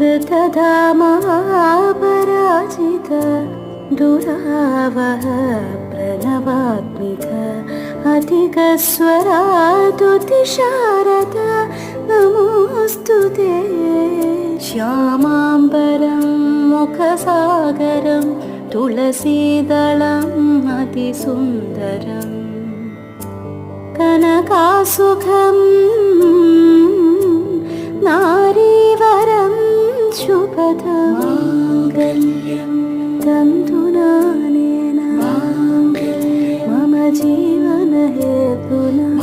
ऋतधामापराजित दुरावह प्रणवात्मिक अधिकस्वरातुतिशारद नमोऽस्तु ते। श्यामाम्बरं मुखसागरं तुलसीदलम् अतिसुन्दरं कनकासुखं नारीवरं शुभदं माङ्गल्यं तन्तुनानेन मम जीवनहेतुना।